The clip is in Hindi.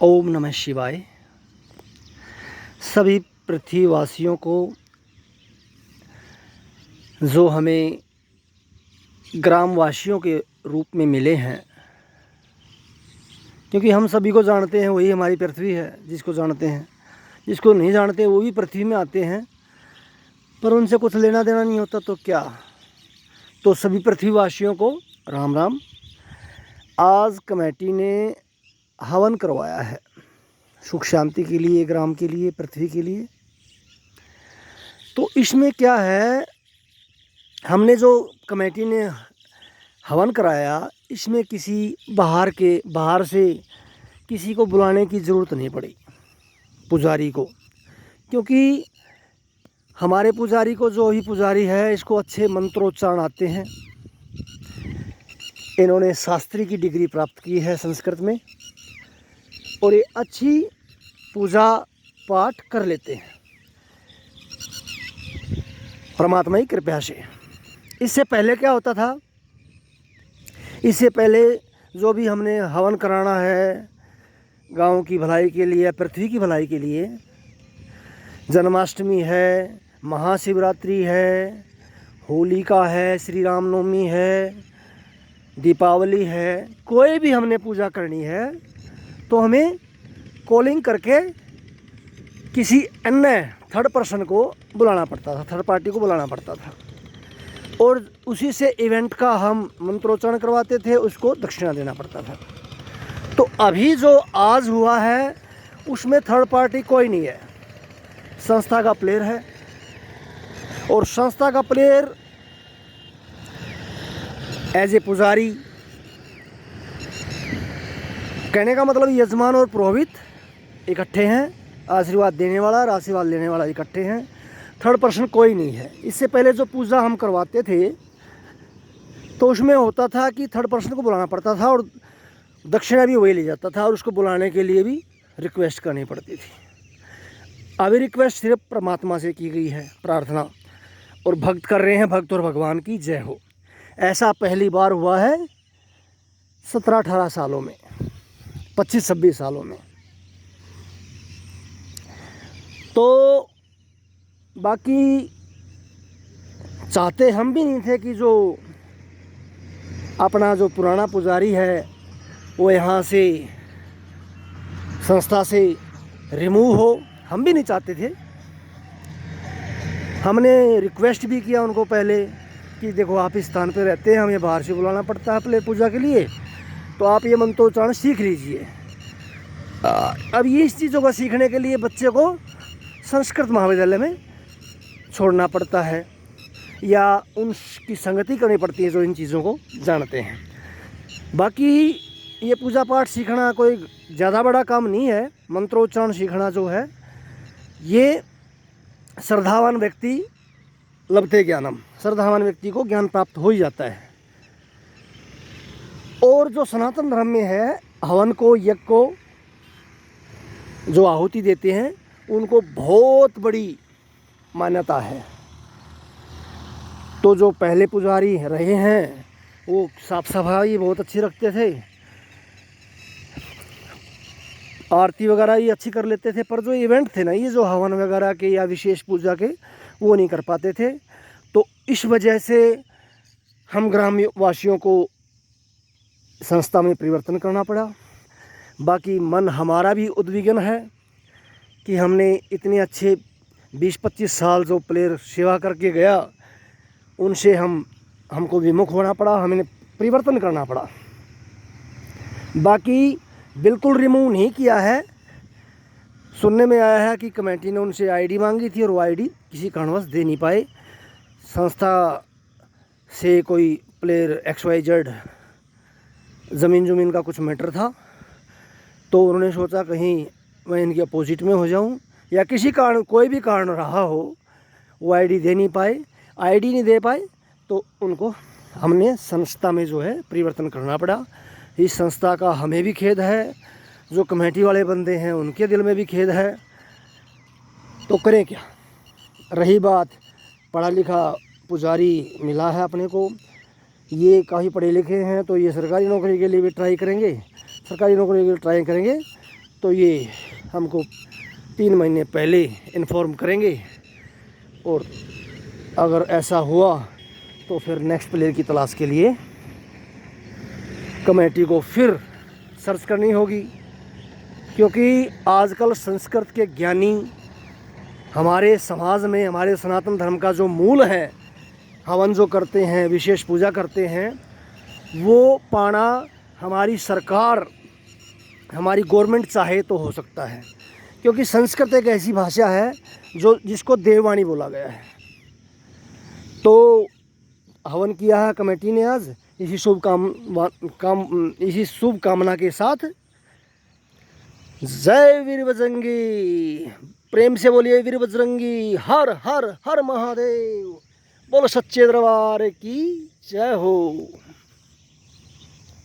ओम नमः शिवाय। सभी पृथ्वीवासियों को जो हमें ग्रामवासियों के रूप में मिले हैं, क्योंकि हम सभी को जानते हैं वही हमारी पृथ्वी है। जिसको जानते हैं, जिसको नहीं जानते वो भी पृथ्वी में आते हैं, पर उनसे कुछ लेना देना नहीं होता तो क्या। तो सभी पृथ्वीवासियों को राम राम। आज कमेटी ने हवन करवाया है सुख शांति के लिए, ग्राम के लिए, पृथ्वी के लिए। तो इसमें क्या है, हमने जो कमेटी ने हवन कराया, इसमें किसी बाहर से किसी को बुलाने की ज़रूरत नहीं पड़ी पुजारी को, क्योंकि हमारे पुजारी को, जो ही पुजारी है, इसको अच्छे मंत्रोच्चारण आते हैं। इन्होंने शास्त्री की डिग्री प्राप्त की है संस्कृत में, और ये अच्छी पूजा पाठ कर लेते हैं परमात्मा की कृपा से। इससे पहले क्या होता था, इससे पहले जो भी हमने हवन कराना है गांव की भलाई के लिए, पृथ्वी की भलाई के लिए, जन्माष्टमी है, महाशिवरात्रि है, होलिका है, श्री रामनवमी है, दीपावली है, कोई भी हमने पूजा करनी है तो हमें कॉलिंग करके किसी अन्य थर्ड पर्सन को बुलाना पड़ता था, थर्ड पार्टी को बुलाना पड़ता था, और उसी से इवेंट का हम मंत्रोच्चारण करवाते थे, उसको दक्षिणा देना पड़ता था। तो अभी जो आज हुआ है उसमें थर्ड पार्टी कोई नहीं है, संस्था का प्लेयर है। और संस्था का प्लेयर एज ए पुजारी, कहने का मतलब यजमान और पुरोहित इकट्ठे हैं, आशीर्वाद देने वाला और आशीर्वाद लेने वाला इकट्ठे हैं, थर्ड पर्सन कोई नहीं है। इससे पहले जो पूजा हम करवाते थे तो उसमें होता था कि थर्ड पर्सन को बुलाना पड़ता था और दक्षिणा भी वही ले जाता था, और उसको बुलाने के लिए भी रिक्वेस्ट करनी पड़ती थी। अभी रिक्वेस्ट सिर्फ परमात्मा से की गई है, प्रार्थना, और भक्त कर रहे हैं, भक्त और भगवान की जय हो। ऐसा पहली बार हुआ है 17-18 सालों में, 25-26 सालों में। तो बाकी चाहते हम भी नहीं थे कि जो अपना जो पुराना पुजारी है वो यहाँ से संस्था से रिमूव हो, हम भी नहीं चाहते थे। हमने रिक्वेस्ट भी किया उनको पहले कि देखो आप इस स्थान पे रहते हैं, हमें बाहर से बुलाना पड़ता है अपने पूजा के लिए, तो आप ये मंत्रोच्चारण सीख लीजिए। अब ये इस चीज़ों को सीखने के लिए बच्चे को संस्कृत महाविद्यालय में छोड़ना पड़ता है, या उनकी संगति करनी पड़ती है जो इन चीज़ों को जानते हैं। बाकी ये पूजा पाठ सीखना कोई ज़्यादा बड़ा काम नहीं है। मंत्रोच्चारण सीखना जो है, ये श्रद्धावान व्यक्ति लभते ज्ञानम, श्रद्धावान व्यक्ति को ज्ञान प्राप्त हो ही जाता है। और जो सनातन धर्म में है, हवन को, यज्ञ को जो आहुति देते हैं, उनको बहुत बड़ी मान्यता है। तो जो पहले पुजारी रहे हैं वो साफ सफाई बहुत अच्छी रखते थे, आरती वगैरह ये अच्छी कर लेते थे, पर जो इवेंट थे ना, ये जो हवन वगैरह के या विशेष पूजा के, वो नहीं कर पाते थे। तो इस वजह से हम ग्रामवासियों को संस्था में परिवर्तन करना पड़ा। बाकी मन हमारा भी उद्विग्न है कि हमने इतने अच्छे 20-25 साल जो प्लेयर सेवा करके गया, उनसे हमको विमुख होना पड़ा, हमें परिवर्तन करना पड़ा। बाकी बिल्कुल रिमूव नहीं किया है। सुनने में आया है कि कमेटी ने उनसे आईडी मांगी थी और वो आईडी किसी कारणवश दे नहीं पाए। संस्था से कोई प्लेयर XYZ ज़मीन का कुछ मैटर था, तो उन्होंने सोचा कहीं मैं इनके अपोजिट में हो जाऊं, या किसी कारण, कोई भी कारण रहा हो, वो आईडी दे नहीं पाए। आईडी नहीं दे पाए तो उनको हमने संस्था में जो है परिवर्तन करना पड़ा। इस संस्था का हमें भी खेद है, जो कमेटी वाले बंदे हैं उनके दिल में भी खेद है। तो करें क्या। रही बात पढ़ा लिखा पुजारी मिला है अपने को, ये काफ़ी पढ़े लिखे हैं, तो ये सरकारी नौकरी के लिए भी ट्राई करेंगे, सरकारी नौकरी के लिए ट्राई करेंगे। तो ये हमको 3 महीने पहले इन्फॉर्म करेंगे, और अगर ऐसा हुआ तो फिर नेक्स्ट प्लेयर की तलाश के लिए कमेटी को फिर सर्च करनी होगी। क्योंकि आजकल संस्कृत के ज्ञानी हमारे समाज में, हमारे सनातन धर्म का जो मूल है, हवन जो करते हैं, विशेष पूजा करते हैं, वो पाना हमारी सरकार, हमारी गवर्नमेंट चाहे तो हो सकता है। क्योंकि संस्कृत एक ऐसी भाषा है जिसको देववाणी बोला गया है। तो हवन किया है कमेटी ने आज, इसी शुभ कामना के साथ। जय वीर बजरंगी, प्रेम से बोलिए वीर बजरंगी, हर हर हर महादेव, बोलो सच्चे दरबार की जय हो।